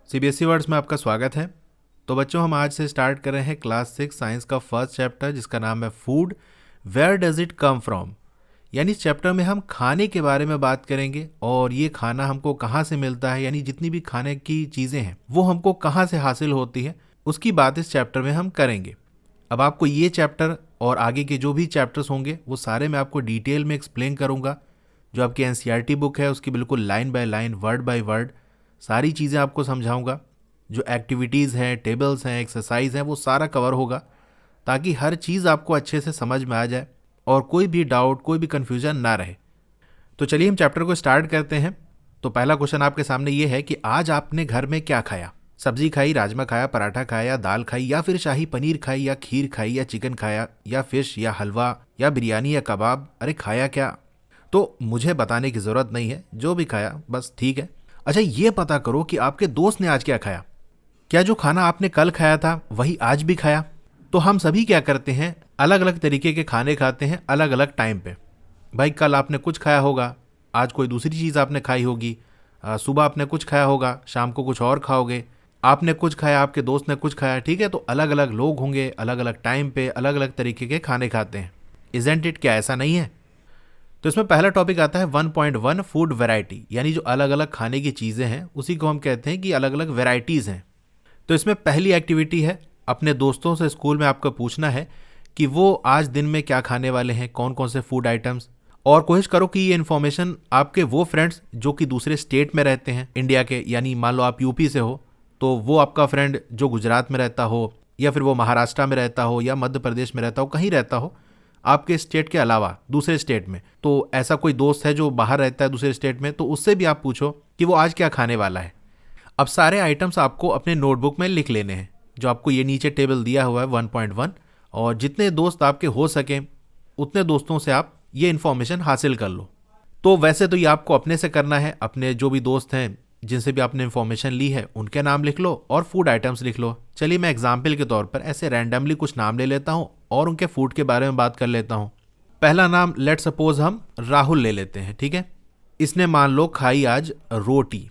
CBSE words में आपका स्वागत है। तो बच्चों, हम आज से स्टार्ट कर रहे हैं क्लास 6 साइंस का फर्स्ट चैप्टर, जिसका नाम है food, where does it come from. यानी इस चैप्टर में हम खाने के बारे में बात करेंगे और ये खाना हमको कहाँ से मिलता है, यानी जितनी भी खाने की चीज़ें हैं वो हमको कहाँ से हासिल होती है, उसकी बात इस चैप्टर में हम करेंगे। अब आपको ये चैप्टर और आगे के जो भी चैप्टर्स होंगे वो सारे मैं आपको डिटेल में एक्सप्लेन करूँगा। जो आपकी एनसीईआरटी बुक है उसकी बिल्कुल line by line, word by word सारी चीज़ें आपको समझाऊंगा। जो एक्टिविटीज़ हैं, टेबल्स हैं, एक्सरसाइज हैं, वो सारा कवर होगा ताकि हर चीज़ आपको अच्छे से समझ में आ जाए और कोई भी डाउट, कोई भी कन्फ्यूजन ना रहे। तो चलिए हम चैप्टर को स्टार्ट करते हैं। तो पहला क्वेश्चन आपके सामने ये है कि आज आपने घर में क्या खाया। सब्जी खाई, राजमा खाया, पराठा खाया, दाल खाई, या फिर शाही पनीर खाई, या खीर खाई, या चिकन खाया, या फिश, या हलवा, या बिरयानी, या कबाब। अरे खाया क्या? तो मुझे बताने की ज़रूरत नहीं है, जो भी खाया बस ठीक है। अच्छा, ये पता करो कि आपके दोस्त ने आज क्या खाया। क्या जो खाना आपने कल खाया था वही आज भी खाया? तो हम सभी क्या करते हैं, अलग अलग तरीके के खाने खाते हैं अलग अलग टाइम पे। भाई कल आपने कुछ खाया होगा, आज कोई दूसरी चीज़ आपने खाई होगी। सुबह आपने कुछ खाया होगा, शाम को कुछ और खाओगे। आपने कुछ खाया, आपके दोस्त ने कुछ खाया, ठीक है। तो अलग अलग लोग होंगे, अलग अलग टाइम पे अलग अलग तरीके के खाने खाते हैं। Isn't it? क्या ऐसा नहीं है? तो इसमें पहला टॉपिक आता है 1.1 फूड वैरायटी, यानी जो अलग अलग खाने की चीज़ें हैं उसी को हम कहते हैं कि अलग अलग वैरायटीज़ हैं। तो इसमें पहली एक्टिविटी है, अपने दोस्तों से स्कूल में आपको पूछना है कि वो आज दिन में क्या खाने वाले हैं, कौन कौन से फूड आइटम्स। और कोशिश करो कि ये इन्फॉर्मेशन आपके वो फ्रेंड्स जो कि दूसरे स्टेट में रहते हैं इंडिया के, यानी मान लो आप यूपी से हो तो वो आपका फ्रेंड जो गुजरात में रहता हो, या फिर वो महाराष्ट्र में रहता हो, या मध्य प्रदेश में रहता हो, कहीं रहता हो आपके स्टेट के अलावा दूसरे स्टेट में। तो ऐसा कोई दोस्त है जो बाहर रहता है दूसरे स्टेट में, तो उससे भी आप पूछो कि वो आज क्या खाने वाला है। अब सारे आइटम्स आपको अपने नोटबुक में लिख लेने हैं, जो आपको ये नीचे टेबल दिया हुआ है 1.1। और जितने दोस्त आपके हो सकें उतने दोस्तों से आप ये इन्फॉर्मेशन हासिल कर लो। तो वैसे तो ये आपको अपने से करना है, अपने जो भी दोस्त हैं जिनसे भी आपने इन्फॉर्मेशन ली है उनके नाम लिख लो और फूड आइटम्स लिख लो। चलिए मैं एग्जाम्पल के तौर पर ऐसे रैंडमली कुछ नाम ले लेता हूँ और उनके फूड के बारे में बात कर लेता हूँ। पहला नाम लेट सपोज हम राहुल ले लेते हैं, ठीक है। इसने मान लो खाई आज रोटी।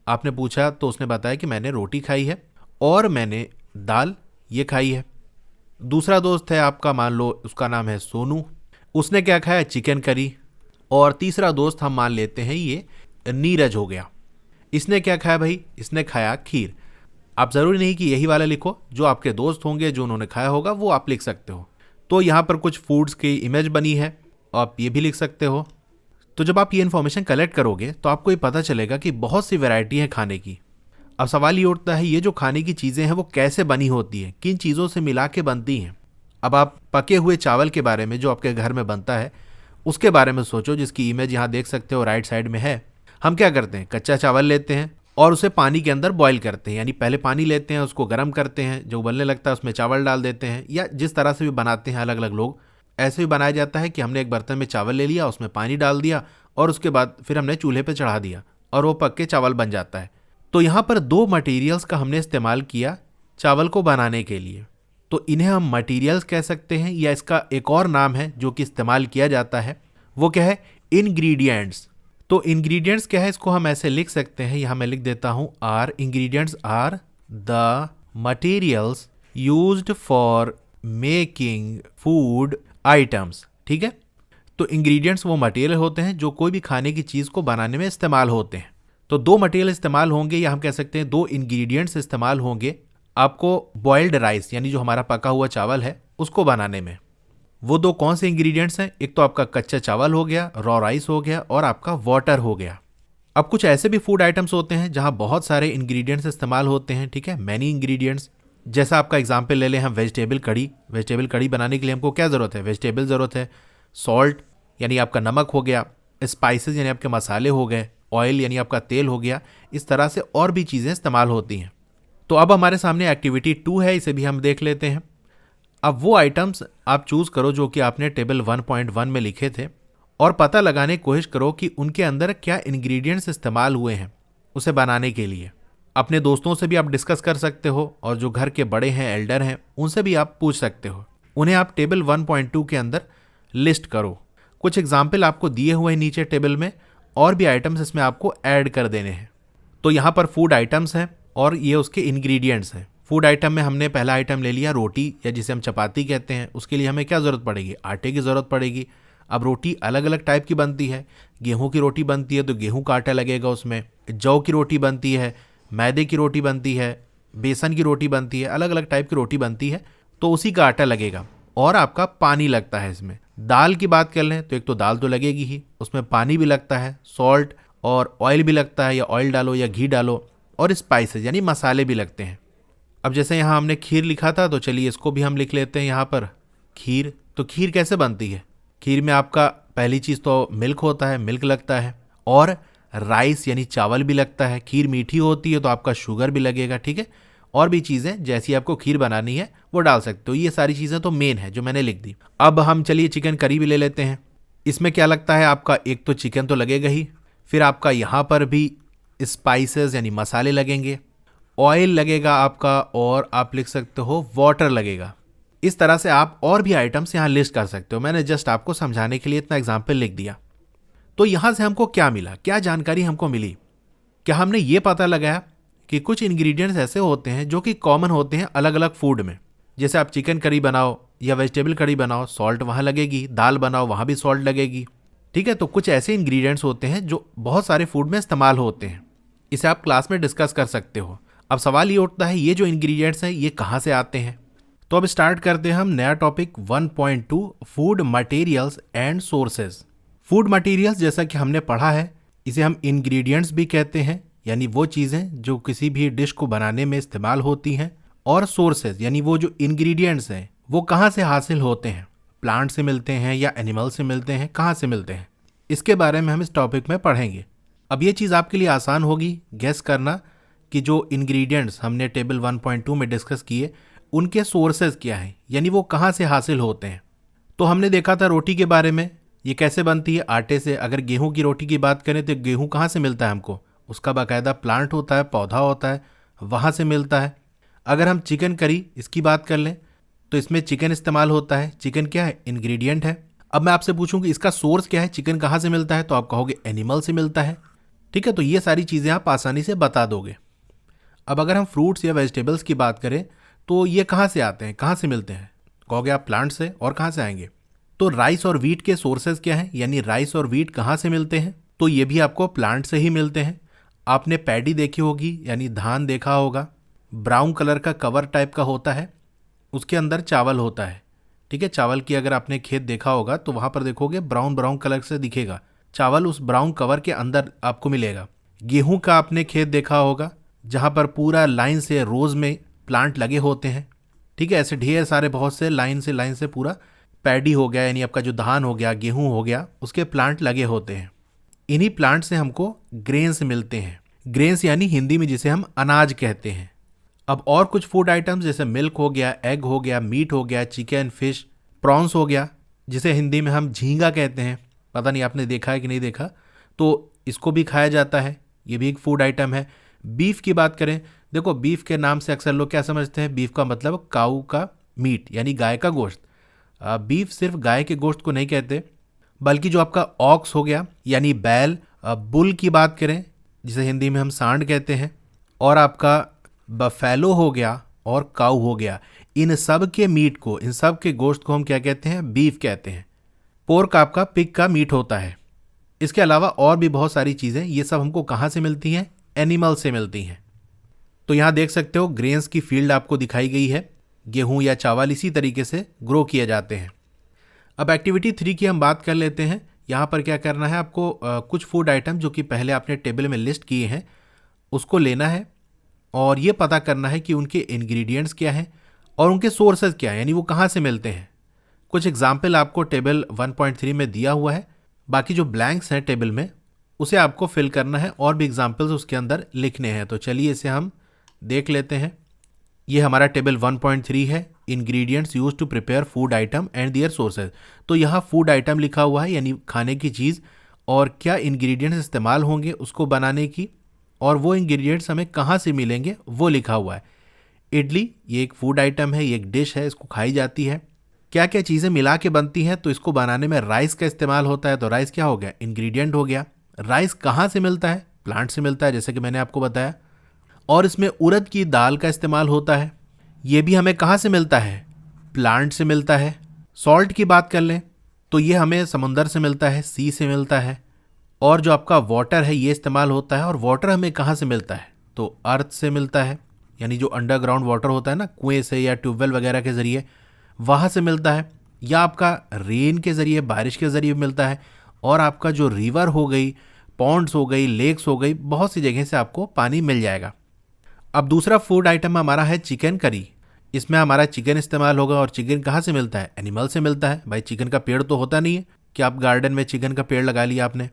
आपने पूछा तो उसने बताया कि मैंने रोटी खाई है और मैंने दाल ये खाई है। दूसरा दोस्त है आपका, मान लो उसका नाम है सोनू। उसने क्या खाया? Chicken curry. और तीसरा दोस्त हम मान लेते हैं ये नीरज हो गया। इसने क्या खाया भाई? इसने खाया खीर। आप ज़रूरी नहीं कि यही वाला लिखो, जो आपके दोस्त होंगे जो उन्होंने खाया होगा वो आप लिख सकते हो। तो यहाँ पर कुछ फूड्स की इमेज बनी है, आप ये भी लिख सकते हो। तो जब आप ये इन्फॉर्मेशन कलेक्ट करोगे तो आपको ये पता चलेगा कि बहुत सी वैरायटी है खाने की। अब सवाल ये उठता है, ये जो खाने की चीज़ें हैं वो कैसे बनी होती हैं, किन चीज़ों से मिला के बनती हैं। अब आप पके हुए चावल के बारे में जो आपके घर में बनता है उसके बारे में सोचो, जिसकी इमेज यहाँ देख सकते हो राइट साइड में है। हम क्या करते हैं, कच्चा चावल लेते हैं और उसे पानी के अंदर बॉईल करते हैं, यानी पहले पानी लेते हैं, उसको गर्म करते हैं, जो उबलने लगता है उसमें चावल डाल देते हैं, या जिस तरह से भी बनाते हैं अलग अलग लोग। ऐसे भी बनाया जाता है कि हमने एक बर्तन में चावल ले लिया, उसमें पानी डाल दिया और उसके बाद फिर हमने चूल्हे पर चढ़ा दिया और वो पक के चावल बन जाता है। तो यहाँ पर दो मटेरियल्स का हमने इस्तेमाल किया चावल को बनाने के लिए, तो इन्हें हम मटेरियल्स कह सकते हैं, या इसका एक और नाम है जो कि इस्तेमाल किया जाता है, वो क्या है? इंग्रेडिएंट्स। तो इंग्रेडिएंट्स क्या है, इसको हम ऐसे लिख सकते हैं, यहाँ मैं लिख देता हूँ are. Ingredients are the materials used for making food items, ठीक है। तो इंग्रेडिएंट्स वो मटेरियल होते हैं जो कोई भी खाने की चीज़ को बनाने में इस्तेमाल होते हैं। तो दो मटेरियल इस्तेमाल होंगे, या हम कह सकते हैं दो इंग्रेडिएंट्स इस्तेमाल होंगे आपको बॉइल्ड राइस, यानी जो हमारा पका हुआ चावल है उसको बनाने में। वो दो कौन से इंग्रेडिएंट्स हैं? एक तो आपका कच्चा चावल हो गया, रॉ राइस हो गया, और आपका वाटर हो गया। अब कुछ ऐसे भी फूड आइटम्स होते हैं जहां बहुत सारे इंग्रेडिएंट्स इस्तेमाल होते हैं, ठीक है, मैनी इंग्रेडिएंट्स। जैसा आपका एग्जांपल ले लें हम वेजिटेबल कड़ी। वेजिटेबल कड़ी बनाने के लिए हमको क्या ज़रूरत है? वेजिटेबल ज़रूरत है, सॉल्ट यानी आपका नमक हो गया, स्पाइसेस यानी आपके मसाले हो गए, ऑयल यानी आपका तेल हो गया। इस तरह से और भी चीज़ें इस्तेमाल होती हैं। तो अब हमारे सामने एक्टिविटी 2 है, इसे भी हम देख लेते हैं। अब वो आइटम्स आप चूज़ करो जो कि आपने टेबल 1.1 में लिखे थे, और पता लगाने की कोशिश करो कि उनके अंदर क्या इंग्रेडिएंट्स इस्तेमाल हुए हैं उसे बनाने के लिए। अपने दोस्तों से भी आप डिस्कस कर सकते हो, और जो घर के बड़े हैं, एल्डर हैं, उनसे भी आप पूछ सकते हो। उन्हें आप टेबल 1.2 के अंदर लिस्ट करो। कुछ एग्जाम्पल आपको दिए हुए हैं नीचे टेबल में, और भी आइटम्स इसमें आपको ऐड कर देने हैं। तो यहाँ पर फूड आइटम्स हैं और ये उसके इंग्रेडिएंट्स हैं। फूड आइटम में हमने पहला आइटम ले लिया रोटी, या जिसे हम चपाती कहते हैं। उसके लिए हमें क्या ज़रूरत पड़ेगी? आटे की ज़रूरत पड़ेगी। अब रोटी अलग अलग टाइप की बनती है। गेहूं की रोटी बनती है तो गेहूं का आटा लगेगा उसमें। जौ की रोटी बनती है, मैदे की रोटी बनती है, बेसन की रोटी बनती है, अलग अलग टाइप की रोटी बनती है, तो उसी का आटा लगेगा। और आपका पानी लगता है इसमें। दाल की बात कर लें तो एक तो दाल तो लगेगी ही, उसमें पानी भी लगता है, सॉल्ट और ऑयल भी लगता है, या ऑयल डालो या घी डालो, और स्पाइसेस यानी मसाले भी लगते हैं। अब जैसे यहाँ हमने खीर लिखा था, तो चलिए इसको भी हम लिख लेते हैं यहाँ पर, खीर। तो खीर कैसे बनती है? खीर में आपका पहली चीज़ तो मिल्क होता है, मिल्क लगता है, और राइस यानी चावल भी लगता है। खीर मीठी होती है तो आपका शुगर भी लगेगा, ठीक है। और भी चीज़ें जैसी आपको खीर बनानी है वो डाल सकते हो। ये सारी चीज़ें तो मेन है जो मैंने लिख दी। अब हम चलिए चिकन करी भी ले लेते हैं। इसमें क्या लगता है आपका? एक तो चिकन तो लगेगा ही, फिर आपका यहाँ पर भी स्पाइसेस यानी मसाले लगेंगे, ऑयल लगेगा आपका, और आप लिख सकते हो वाटर लगेगा। इस तरह से आप और भी आइटम्स यहाँ लिस्ट कर सकते हो। मैंने जस्ट आपको समझाने के लिए इतना एग्जाम्पल लिख दिया। तो यहाँ से हमको क्या मिला, क्या जानकारी हमको मिली? क्या हमने ये पता लगाया कि कुछ इंग्रेडिएंट्स ऐसे होते हैं जो कि कॉमन होते हैं अलग अलग फूड में। जैसे आप चिकन करी बनाओ या वेजिटेबल करी बनाओ, सॉल्ट वहाँ लगेगी। दाल बनाओ, वहाँ भी सॉल्ट लगेगी, ठीक है। तो कुछ ऐसे इंग्रेडिएंट्स होते हैं जो बहुत सारे फूड में इस्तेमाल होते हैं। इसे आप क्लास में डिस्कस कर सकते हो। अब सवाल ये उठता है, ये जो इंग्रेडिएंट्स हैं ये कहाँ से आते हैं? तो अब स्टार्ट करते हैं हम नया topic 1.2, food materials and sources. Food materials जैसा कि हमने पढ़ा है, इसे हम इंग्रेडिएंट्स भी कहते हैं, यानी वो चीज़ें जो किसी भी डिश को बनाने में इस्तेमाल होती हैं। और सोर्सेज यानी वो जो इंग्रेडिएंट्स हैं वो कहाँ से हासिल होते हैं? प्लांट से मिलते हैं या एनिमल से मिलते हैं, कहाँ से मिलते हैं? इसके बारे में हम इस टॉपिक में पढ़ेंगे। अब ये चीज़ आपके लिए आसान होगी गेस करना कि जो इंग्रेडिएंट्स हमने टेबल 1.2 में डिस्कस किए उनके सोर्सेज क्या हैं, यानी वो कहाँ से हासिल होते हैं। तो हमने देखा था रोटी के बारे में, ये कैसे बनती है? आटे से। अगर गेहूं की रोटी की बात करें तो गेहूं कहाँ से मिलता है हमको? उसका बाकायदा प्लांट होता है, पौधा होता है, वहाँ से मिलता है। अगर हम चिकन करी इसकी बात कर लें तो इसमें चिकन इस्तेमाल होता है। चिकन क्या है? इंग्रेडिएंट है। अब मैं आपसे पूछूं कि इसका सोर्स क्या है, चिकन कहाँ से मिलता है, तो आप कहोगे एनिमल से मिलता है, ठीक है। तो ये सारी चीज़ें आप आसानी से बता दोगे। अब अगर हम फ्रूट्स या वेजिटेबल्स की बात करें तो ये कहाँ से आते हैं, कहाँ से मिलते हैं? कहोगे आप प्लांट से, और कहाँ से आएंगे? तो राइस और वीट के सोर्सेज क्या हैं, यानी राइस और वीट कहाँ से मिलते हैं? तो ये भी आपको प्लांट से ही मिलते हैं। आपने पैडी देखी होगी, यानी धान देखा होगा, ब्राउन कलर का कवर टाइप का होता है, उसके अंदर चावल होता है, ठीक है। चावल की अगर आपने खेत देखा होगा तो वहाँ पर देखोगे ब्राउन ब्राउन कलर से दिखेगा चावल, उस ब्राउन कवर के अंदर आपको मिलेगा। गेहूं का आपने खेत देखा होगा जहाँ पर पूरा लाइन से रोज में प्लांट लगे होते हैं, ठीक है। ऐसे ढेर सारे बहुत से लाइन से पूरा पैडी हो गया, यानी आपका जो धान हो गया, गेहूं हो गया, उसके प्लांट लगे होते हैं। इन्हीं प्लांट से हमको ग्रेन्स मिलते हैं। ग्रेन्स यानी हिंदी में जिसे हम अनाज कहते हैं। अब और कुछ फूड आइटम्स जैसे मिल्क हो गया, एग हो गया, मीट हो गया, चिकन, फिश, प्रॉन्स हो गया, जिसे हिंदी में हम झींगा कहते हैं। पता नहीं आपने देखा है कि नहीं देखा, तो इसको भी खाया जाता है, ये भी एक फूड आइटम है। बीफ की बात करें, देखो बीफ के नाम से अक्सर लोग क्या समझते हैं, बीफ का मतलब काऊ का मीट यानी गाय का गोश्त। बीफ सिर्फ गाय के गोश्त को नहीं कहते, बल्कि जो आपका ऑक्स हो गया यानी बैल, बुल की बात करें जिसे हिंदी में हम सांड कहते हैं, और आपका बफेलो हो गया और काऊ हो गया, इन सब के मीट को, इन सब के गोश्त को हम क्या कहते हैं? बीफ कहते हैं। पोर्क आपका पिग का मीट होता है। इसके अलावा और भी बहुत सारी चीज़ें, ये सब हमको कहाँ से मिलती हैं? एनिमल से मिलती हैं। तो यहाँ देख सकते हो ग्रेन्स की फील्ड आपको दिखाई गई है। गेहूं या चावल इसी तरीके से ग्रो किए जाते हैं। अब एक्टिविटी 3 की हम बात कर लेते हैं। यहाँ पर क्या करना है आपको, कुछ फूड आइटम जो कि पहले आपने टेबल में लिस्ट किए हैं उसको लेना है और ये पता करना है कि उनके इंग्रेडिएंट्स क्या हैं और उनके सोर्सेज क्या हैं, यानी वो कहाँ से मिलते हैं। कुछ एग्जाम्पल आपको टेबल 1.3 में दिया हुआ है, बाकी जो ब्लैंक्स हैं टेबल में उसे आपको फिल करना है और भी एग्जाम्पल्स उसके अंदर लिखने हैं। तो चलिए इसे हम देख लेते हैं। ये हमारा टेबल 1.3 है, ingredients use to prepare food item and their sources. तो यहाँ फूड आइटम लिखा हुआ है यानी खाने की चीज़, और क्या इंग्रेडिएंट्स इस्तेमाल होंगे उसको बनाने की, और वो इंग्रेडिएंट्स हमें कहाँ से मिलेंगे वो लिखा हुआ है। इडली ये एक फूड आइटम है, ये एक डिश है, इसको खाई जाती है। क्या क्या चीज़ें मिला के बनती हैं, तो इसको बनाने में राइस का इस्तेमाल होता है। तो राइस क्या हो गया? इंग्रेडिएंट हो गया। राइस कहाँ से मिलता है? प्लांट से मिलता है, जैसे कि मैंने आपको बताया। और इसमें उड़द की दाल का इस्तेमाल होता है। ये भी हमें कहाँ से मिलता है? प्लांट से मिलता है। सॉल्ट की बात कर लें तो ये हमें समुंदर से मिलता है, सी से मिलता है। और जो आपका वाटर है ये इस्तेमाल होता है, और वाटर हमें कहाँ से मिलता है? तो अर्थ से मिलता है, यानी जो अंडरग्राउंड वाटर होता है ना, कुएं से या ट्यूबवेल वगैरह के ज़रिए, वहाँ से मिलता है। या आपका रेन के ज़रिए, बारिश के ज़रिए मिलता है। और आपका जो रिवर हो गई, पॉन्ड्स हो गई, लेक्स हो गई, बहुत सी जगह से आपको पानी मिल जाएगा। अब दूसरा फूड आइटम हमारा है चिकन करी। इसमें हमारा चिकन इस्तेमाल होगा, और चिकन कहाँ से मिलता है? एनिमल से मिलता है। भाई चिकन का पेड़ तो होता नहीं है कि आप गार्डन में चिकन का पेड़ लगा लिया आपने,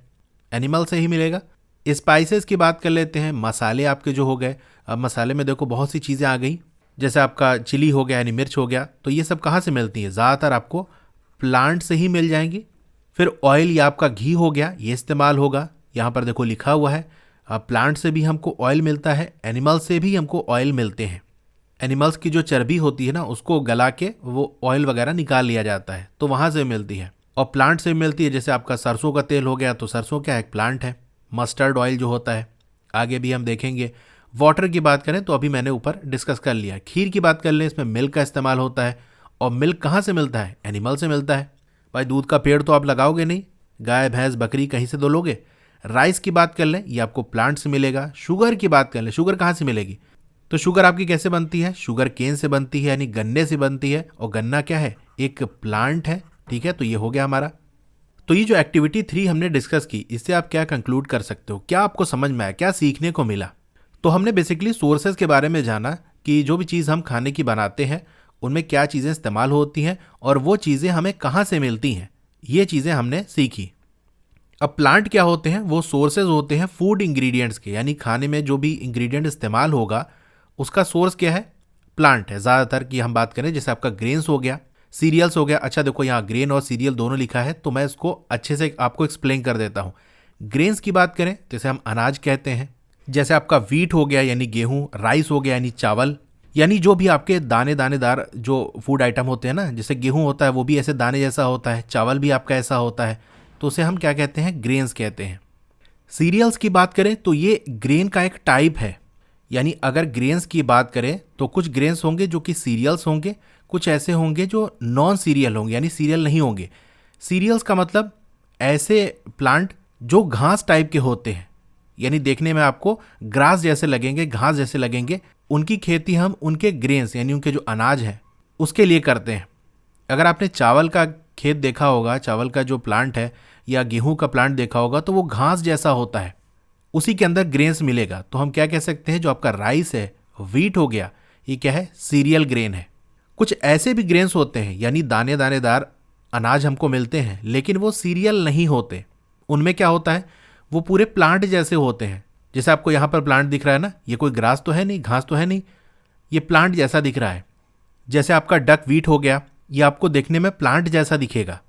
एनिमल से ही मिलेगा। स्पाइसेस की बात कर लेते हैं, मसाले आपके जो हो गए। अब मसाले में देखो बहुत सी चीज़ें आ गई, जैसे आपका चिली हो गया, यानी मिर्च हो गया। तो ये सब कहाँ से मिलती हैं? ज़्यादातर आपको प्लांट से ही मिल जाएंगी। फिर ऑयल या आपका घी हो गया, ये इस्तेमाल होगा। यहाँ पर देखो लिखा हुआ है, प्लांट से भी हमको ऑयल मिलता है, एनिमल से भी हमको ऑयल मिलते हैं। एनिमल्स की जो चर्बी होती है ना, उसको गला के वो ऑयल वगैरह निकाल लिया जाता है, तो वहाँ से मिलती है। और प्लांट से मिलती है, जैसे आपका सरसों का तेल हो गया, तो सरसों क्या है? एक प्लांट है। मस्टर्ड ऑयल जो होता है, आगे भी हम देखेंगे। वाटर की बात करें तो अभी मैंने ऊपर डिस्कस कर लिया। खीर की बात कर लें, इसमें मिल्क का इस्तेमाल होता है। और मिल्क कहाँ से मिलता है? एनिमल से मिलता है। भाई दूध का पेड़ तो आप लगाओगे नहीं, गाय भैंस बकरी कहीं से तो लोगे। राइस की बात कर लें, ये आपको प्लांट से मिलेगा। शुगर की बात कर लें, शुगर कहाँ से मिलेगी? तो शुगर आपकी कैसे बनती है? शुगर केन से बनती है, यानी गन्ने से बनती है। और गन्ना क्या है? एक प्लांट है। ठीक है, तो ये हो गया हमारा। तो ये जो एक्टिविटी 3 हमने डिस्कस की, इससे आप क्या कंक्लूड कर सकते हो? क्या आपको समझ में आया? क्या सीखने को मिला? तो हमने बेसिकली सोर्सेज के बारे में जाना कि जो भी चीज़ हम खाने की बनाते हैं उनमें क्या चीज़ें इस्तेमाल होती हैं, और वो चीज़ें हमें कहाँ से मिलती हैं, ये चीज़ें हमने सीखी। अब प्लांट क्या होते हैं? वो सोर्सेज होते हैं फूड इंग्रेडिएंट्स के, यानी खाने में जो भी इंग्रेडिएंट इस्तेमाल होगा उसका सोर्स क्या है? प्लांट है ज़्यादातर की हम बात करें। जैसे आपका ग्रेन्स हो गया, सीरियल्स हो गया। अच्छा देखो यहाँ ग्रेन और सीरियल दोनों लिखा है, तो मैं इसको अच्छे से आपको एक्सप्लेन कर देता हूँ। ग्रेन्स की बात करें जैसे हम अनाज कहते हैं, जैसे आपका वीट हो गया यानी गेहूँ, राइस हो गया यानी चावल, यानी जो भी आपके दाने दानेदार जो फूड आइटम होते हैं ना, जैसे गेहूँ होता है वो भी ऐसे दाने जैसा होता है, चावल भी आपका ऐसा होता है, तो उसे हम क्या कहते हैं? ग्रेन्स कहते हैं। सीरियल्स की बात करें तो ये ग्रेन का एक टाइप है, यानी अगर ग्रेन्स की बात करें तो कुछ ग्रेन्स होंगे जो कि सीरियल्स होंगे, कुछ ऐसे होंगे जो नॉन सीरियल होंगे, यानी सीरियल नहीं होंगे। सीरियल्स का मतलब ऐसे प्लांट जो घास टाइप के होते हैं, यानी देखने में आपको ग्रास जैसे लगेंगे, घास जैसे लगेंगे, उनकी खेती हम उनके ग्रेन्स यानी उनके जो अनाज है उसके लिए करते हैं। अगर आपने चावल का खेत देखा होगा, चावल का जो प्लांट है, या गेहूं का प्लांट देखा होगा, तो वो घास जैसा होता है, उसी के अंदर ग्रेन्स मिलेगा। तो हम क्या कह सकते हैं? जो आपका राइस है, व्हीट हो गया, ये क्या है? सीरियल ग्रेन है। कुछ ऐसे भी ग्रेन्स होते हैं, यानी दाने दानेदार अनाज हमको मिलते हैं, लेकिन वो सीरियल नहीं होते। उनमें क्या होता है? वो पूरे प्लांट जैसे होते हैं। जैसे आपको यहाँ पर प्लांट दिख रहा है ना, ये कोई ग्रास तो है नहीं, घास तो है नहीं, ये प्लांट जैसा दिख रहा है। जैसे आपका डक व्हीट हो गया, ये आपको देखने में प्लांट जैसा दिखेगा।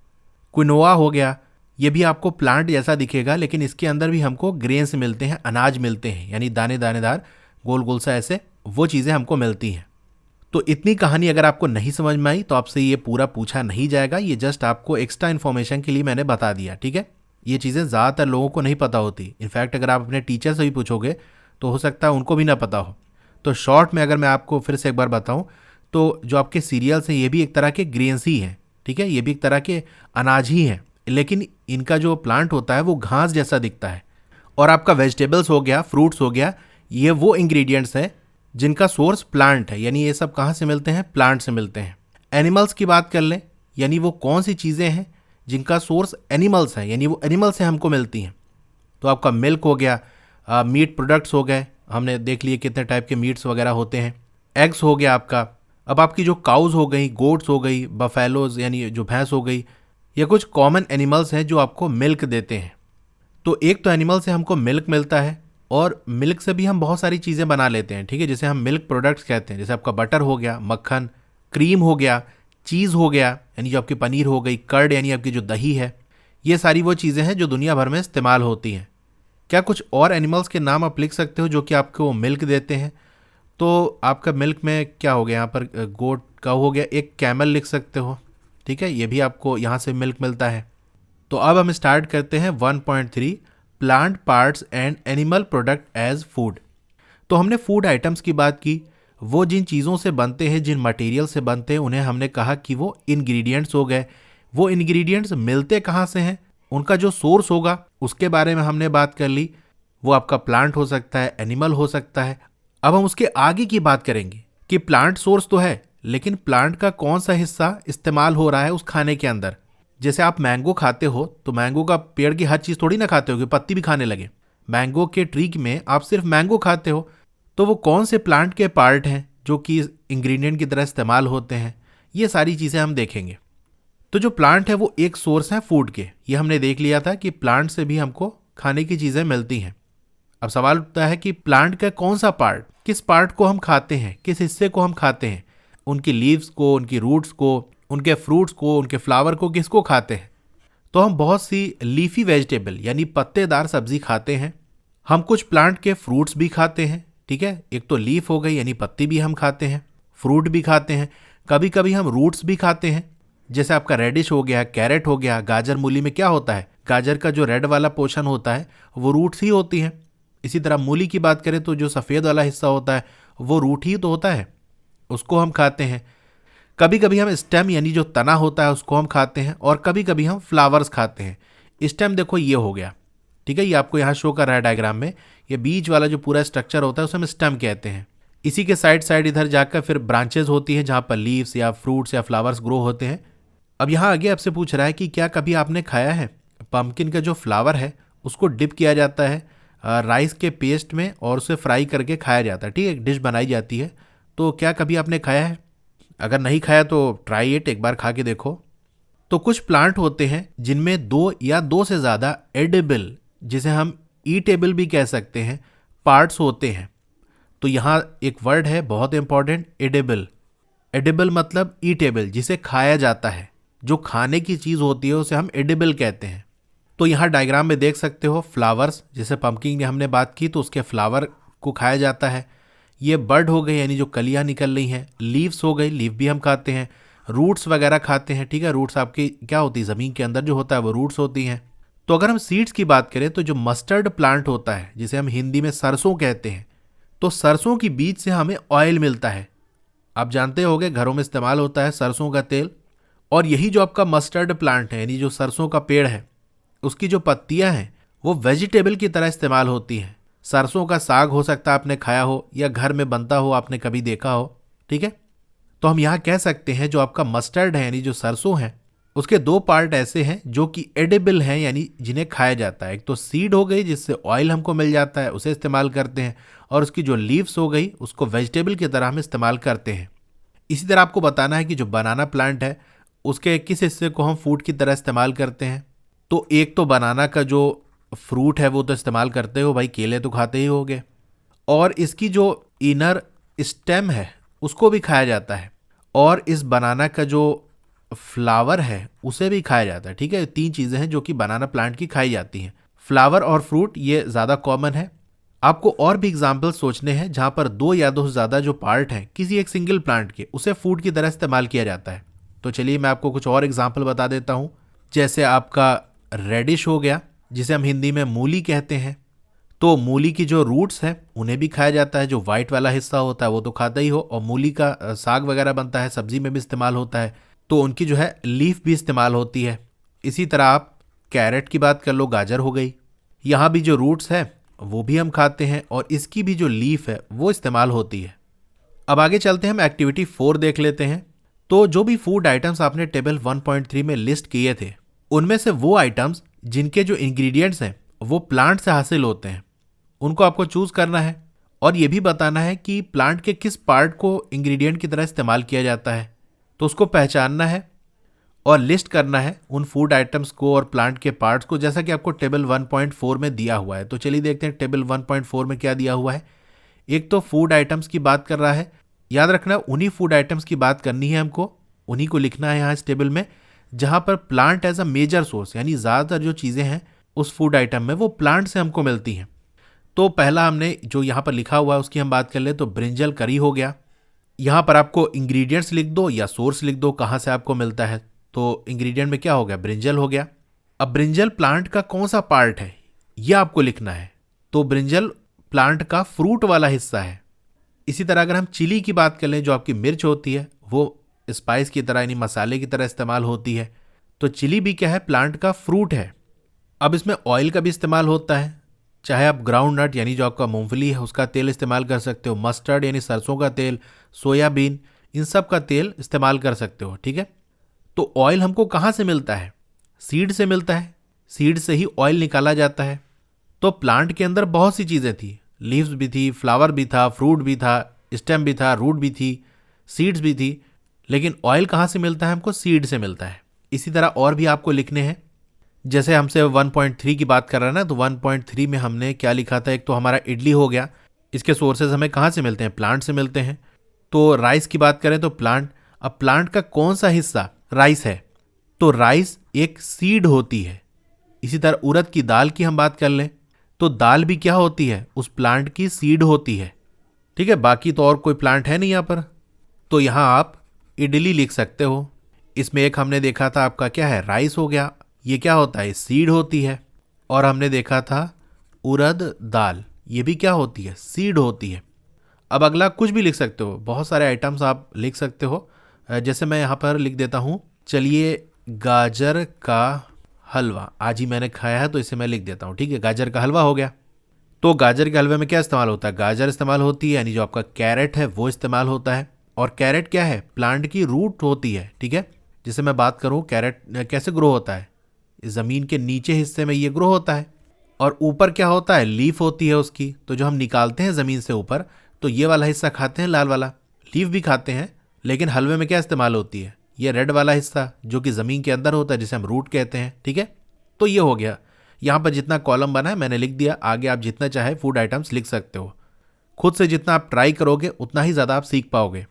क्विनोआ हो गया, ये भी आपको प्लांट जैसा दिखेगा, लेकिन इसके अंदर भी हमको ग्रेन्स मिलते हैं, अनाज मिलते हैं, यानी दाने दानेदार गोल गोल सा ऐसे वो चीज़ें हमको मिलती हैं। तो इतनी कहानी अगर आपको नहीं समझ में आई तो आपसे ये पूरा पूछा नहीं जाएगा, ये जस्ट आपको एक्स्ट्रा इन्फॉर्मेशन के लिए मैंने बता दिया। ठीक है, ये चीज़ें ज़्यादातर लोगों को नहीं पता होती। इनफैक्ट अगर आप अपने टीचर से भी पूछोगे तो हो सकता है उनको भी ना पता हो। तो शॉर्ट में अगर मैं आपको फिर से एक बार बताऊँ, तो जो आपके सीरियल्स हैं ये भी एक तरह के ग्रेन्स ही हैं। ठीक है, ये भी एक तरह के अनाज ही हैं, लेकिन इनका जो प्लांट होता है वो घास जैसा दिखता है। और आपका वेजिटेबल्स हो गया, फ्रूट्स हो गया, ये वो इंग्रेडिएंट्स हैं जिनका सोर्स प्लांट है, यानी ये सब कहाँ से मिलते हैं? प्लांट से मिलते हैं। एनिमल्स की बात कर लें, यानी वो कौन सी चीज़ें हैं जिनका सोर्स एनिमल्स है, यानी वो एनिमल से हमको मिलती हैं। तो आपका मिल्क हो गया, मीट प्रोडक्ट्स हो गए, हमने देख लिए कितने टाइप के मीट्स वगैरह होते हैं। एग्स हो गया आपका। अब आपकी जो काउज हो गई, गोट्स हो गई, बफेलोज यानी जो भैंस हो गई, ये कुछ कॉमन एनिमल्स हैं जो आपको मिल्क देते हैं। तो एक तो एनिमल से हमको मिल्क मिलता है, और मिल्क से भी हम बहुत सारी चीज़ें बना लेते हैं। ठीक है, जैसे हम मिल्क प्रोडक्ट्स कहते हैं, जैसे आपका बटर हो गया, मक्खन, क्रीम हो गया, चीज़ हो गया यानी जो आपकी पनीर हो गई, कर्ड यानी आपकी जो दही है, ये सारी वो चीज़ें हैं जो दुनिया भर में इस्तेमाल होती हैं। क्या कुछ और एनिमल्स के नाम आप लिख सकते हो जो कि आपको मिल्क देते हैं? तो आपका मिल्क में क्या हो गया? यहाँ पर गोट का हो गया, एक कैमल लिख सकते हो। ठीक है, ये भी आपको यहाँ से मिल्क मिलता है। तो अब हम स्टार्ट करते हैं 1.3 plant parts and animal product as food. तो हमने फूड आइटम्स की बात की, वो जिन चीज़ों से बनते हैं, जिन मटेरियल से बनते हैं, उन्हें हमने कहा कि वो इंग्रेडिएंट्स हो गए। वो इंग्रेडिएंट्स मिलते कहाँ से हैं, उनका जो सोर्स होगा उसके बारे में हमने बात कर ली। वो आपका प्लांट हो सकता है, एनिमल हो सकता है। अब हम उसके आगे की बात करेंगे कि प्लांट सोर्स तो है, लेकिन प्लांट का कौन सा हिस्सा इस्तेमाल हो रहा है उस खाने के अंदर। जैसे आप मैंगो खाते हो तो मैंगो का पेड़ की हर चीज़ थोड़ी ना खाते हो कि पत्ती भी खाने लगे। मैंगो के ट्री में आप सिर्फ मैंगो खाते हो, तो वो कौन से प्लांट के पार्ट हैं जो कि इंग्रेडिएंट की तरह इस्तेमाल होते हैं, ये सारी चीज़ें हम देखेंगे। तो जो प्लांट है वो एक सोर्स है फूड के, ये हमने देख लिया था कि प्लांट से भी हमको खाने की चीज़ें मिलती हैं। अब सवाल उठता है कि प्लांट का कौन सा पार्ट, किस पार्ट को हम खाते हैं, किस हिस्से को हम खाते हैं, उनकी लीव्स को, उनकी रूट्स को, उनके फ्रूट्स को, उनके फ्लावर को, किसको खाते हैं। तो हम बहुत सी लीफी वेजिटेबल यानी पत्तेदार सब्जी खाते हैं। हम कुछ प्लांट के फ्रूट्स भी खाते हैं, ठीक है। एक तो लीफ हो गई यानी पत्ती भी हम खाते हैं, फ्रूट भी खाते हैं। कभी कभी हम रूट्स भी खाते हैं, जैसे आपका रेडिश हो गया, कैरेट हो गया, गाजर मूली में क्या होता है, गाजर का जो रेड वाला पोर्शन होता है वो रूट्स ही होती हैं। इसी तरह मूली की बात करें तो जो सफ़ेद वाला हिस्सा होता है वो रूट ही तो होता है, उसको हम खाते हैं। कभी कभी हम स्टेम यानी जो तना होता है उसको हम खाते हैं, और कभी कभी हम फ्लावर्स खाते हैं। स्टेम देखो ये हो गया, ठीक है, ये आपको यहाँ शो कर रहा है डायग्राम में। ये बीच वाला जो पूरा स्ट्रक्चर होता है उसे हम स्टेम कहते हैं। इसी के साइड साइड इधर जाकर फिर ब्रांचेज होती हैं जहाँ पर लीव्स या फ्रूट्स या फ्लावर्स ग्रो होते हैं। अब यहाँ आगे आपसे पूछ रहा है कि क्या कभी आपने खाया है पम्पकिन का जो फ्लावर है उसको डिप किया जाता है राइस के पेस्ट में और उसे फ्राई करके खाया जाता है, ठीक है, एक डिश बनाई जाती है। तो क्या कभी आपने खाया है? अगर नहीं खाया तो ट्राई इट, एक बार खा के देखो। तो कुछ प्लांट होते हैं जिनमें दो या दो से ज़्यादा एडिबल, जिसे हम ईटेबल भी कह सकते हैं, पार्ट्स होते हैं। तो यहाँ एक वर्ड है बहुत इंपॉर्टेंट, एडिबल। एडिबल मतलब ईटेबल, जिसे खाया जाता है, जो खाने की चीज़ होती है उसे हम एडिबल कहते हैं। तो यहाँ डायग्राम में देख सकते हो फ्लावर्स, जैसे पम्पकिन की हमने बात की तो उसके फ्लावर को खाया जाता है। ये बर्ड हो गए यानी जो कलियाँ निकल रही हैं। लीव्स हो गई, लीव भी हम खाते हैं। रूट्स वगैरह खाते हैं, ठीक है, रूट्स आपकी क्या होती है, ज़मीन के अंदर जो होता है वो रूट्स होती हैं। तो अगर हम सीड्स की बात करें तो जो मस्टर्ड प्लांट होता है, जिसे हम हिंदी में सरसों कहते हैं, तो सरसों की बीज से हमें ऑयल मिलता है। आप जानते होंगे घरों में इस्तेमाल होता है सरसों का तेल। और यही जो आपका मस्टर्ड प्लांट है यानी जो सरसों का पेड़ है, उसकी जो पत्तियां हैं वो वेजिटेबल की तरह इस्तेमाल होती हैं। सरसों का साग हो सकता है आपने खाया हो या घर में बनता हो आपने कभी देखा हो, ठीक है। तो हम यहाँ कह सकते हैं जो आपका मस्टर्ड है यानी जो सरसों है, उसके दो पार्ट ऐसे हैं जो कि एडिबल हैं यानी जिन्हें खाया जाता है। एक तो सीड हो गई जिससे ऑयल हमको मिल जाता है, उसे इस्तेमाल करते हैं, और उसकी जो लीव्स हो गई उसको वेजिटेबल की तरह हम इस्तेमाल करते हैं। इसी तरह आपको बताना है कि जो बनाना प्लांट है उसके किस हिस्से को हम फूड की तरह इस्तेमाल करते हैं। तो एक तो बनाना का जो फ्रूट है वो तो इस्तेमाल करते हो भाई, केले तो खाते ही होगे, और इसकी जो इनर स्टेम है उसको भी खाया जाता है, और इस बनाना का जो फ्लावर है उसे भी खाया जाता है, ठीक है। तीन चीज़ें हैं जो कि बनाना प्लांट की खाई जाती हैं, फ्लावर और फ्रूट, ये ज़्यादा कॉमन है। आपको और भी एग्जाम्पल सोचने हैं जहाँ पर दो या दो से ज़्यादा जो पार्ट हैं किसी एक सिंगल प्लांट के, उसे फूड की तरह इस्तेमाल किया जाता है। तो चलिए मैं आपको कुछ और एग्जाम्पल बता देता हूँ। जैसे आपका रेडिश हो गया, जिसे हम हिंदी में मूली कहते हैं। तो मूली की जो रूट्स हैं उन्हें भी खाया जाता है, जो वाइट वाला हिस्सा होता है वो तो खाता ही हो, और मूली का साग वगैरह बनता है, सब्जी में भी इस्तेमाल होता है, तो उनकी जो है लीफ भी इस्तेमाल होती है। इसी तरह आप कैरेट की बात कर लो, गाजर हो गई, यहाँ भी जो रूट्स है वो भी हम खाते हैं, और इसकी भी जो लीफ है वो इस्तेमाल होती है। अब आगे चलते हैं, हम एक्टिविटी 4 देख लेते हैं। तो जो भी फूड आइटम्स आपने टेबल 1.3 में लिस्ट किए थे, उनमें से वो आइटम्स जिनके जो इंग्रेडिएंट्स हैं वो प्लांट से हासिल होते हैं, उनको आपको चूज करना है, और ये भी बताना है कि प्लांट के किस पार्ट को इंग्रेडिएंट की तरह इस्तेमाल किया जाता है। तो उसको पहचानना है और लिस्ट करना है उन फूड आइटम्स को और प्लांट के पार्ट्स को, जैसा कि आपको टेबल 1.4 में दिया हुआ है। तो चलिए देखते हैं टेबल 1.4 में क्या दिया हुआ है। एक तो फूड आइटम्स की बात कर रहा है, याद रखना उन्हीं फूड आइटम्स की बात करनी है हमको, उन्हीं को लिखना है यहाँ इस टेबल में, जहाँ पर plant as a major source, यानी ज़्यादातर जो चीज़ें हैं उस फूड आइटम में वो प्लांट से हमको मिलती हैं। तो पहला हमने जो यहाँ पर लिखा हुआ है उसकी हम बात कर ले, तो ब्रिंजल करी हो गया। यहाँ पर आपको इंग्रेडिएंट्स लिख दो या सोर्स लिख दो कहाँ से आपको मिलता है। तो इंग्रेडिएंट में क्या हो गया, ब्रिंजल हो गया। अब ब्रिंजल प्लांट का कौन सा पार्ट है ये आपको लिखना है। तो ब्रिंजल प्लांट का फ्रूट वाला हिस्सा है। इसी तरह अगर हम चिली की बात कर लें, जो आपकी मिर्च होती है वो स्पाइस की तरह यानी मसाले की तरह इस्तेमाल होती है, तो चिली भी क्या है, प्लांट का फ्रूट है। अब इसमें ऑयल का भी इस्तेमाल होता है, चाहे आप ग्राउंड नट यानी जो आपका मूंगफली है उसका तेल इस्तेमाल कर सकते हो, मस्टर्ड यानी सरसों का तेल, सोयाबीन, इन सब का तेल इस्तेमाल कर सकते हो, ठीक है। तो ऑयल हमको कहाँ से मिलता है? सीड से मिलता है, सीड से ही ऑयल निकाला जाता है। तो प्लांट के अंदर बहुत सी चीज़ें थी, लीव्स भी थी, फ्लावर भी था, फ्रूट भी था, स्टेम भी था, रूट भी थी, सीड्स भी थी, लेकिन ऑयल कहाँ से मिलता है? हमको सीड से मिलता है। इसी तरह और भी आपको लिखने हैं, जैसे हमसे 1.3 की बात कर रहा है ना, तो 1.3 में हमने क्या लिखा था? एक तो हमारा इडली हो गया, इसके सोर्सेज हमें कहाँ से मिलते हैं? प्लांट से मिलते हैं। तो राइस की बात करें तो प्लांट, अब प्लांट का कौन सा हिस्सा राइस है? तो राइस एक सीड होती है। इसी तरह उड़द की दाल की हम बात कर लें तो दाल भी क्या होती है? उस प्लांट की सीड होती है, ठीक है। बाकी तो और कोई प्लांट है नहीं यहाँ पर, तो यहाँ आप इडली लिख सकते हो। इसमें एक हमने देखा था आपका क्या है? राइस हो गया, ये क्या होता है? सीड होती है। और हमने देखा था उड़द दाल, ये भी क्या होती है? सीड होती है। अब अगला कुछ भी लिख सकते हो, बहुत सारे आइटम्स आप लिख सकते हो। जैसे मैं यहाँ पर लिख देता हूँ, चलिए गाजर का हलवा, आज ही मैंने खाया है तो इसे मैं लिख देता हूँ, ठीक है। गाजर का हलवा हो गया। तो गाजर के हलवे में क्या इस्तेमाल होता है? गाजर इस्तेमाल होती है, यानी जो आपका कैरेट है वो इस्तेमाल होता है। और कैरेट क्या है? प्लांट की रूट होती है, ठीक है। जैसे मैं बात करूँ कैरेट कैसे ग्रो होता है, ज़मीन के नीचे हिस्से में ये ग्रो होता है, और ऊपर क्या होता है? लीफ होती है उसकी। तो जो हम निकालते हैं ज़मीन से ऊपर, तो ये वाला हिस्सा खाते हैं, लाल वाला, लीफ भी खाते हैं, लेकिन हलवे में क्या इस्तेमाल होती है? ये रेड वाला हिस्सा जो कि ज़मीन के अंदर होता है, जिसे हम रूट कहते हैं, ठीक है। तो ये हो गया। यहाँ पर जितना कॉलम बना है मैंने लिख दिया, आगे आप जितना चाहे फूड आइटम्स लिख सकते हो। खुद से जितना आप ट्राई करोगे उतना ही ज़्यादा आप सीख पाओगे।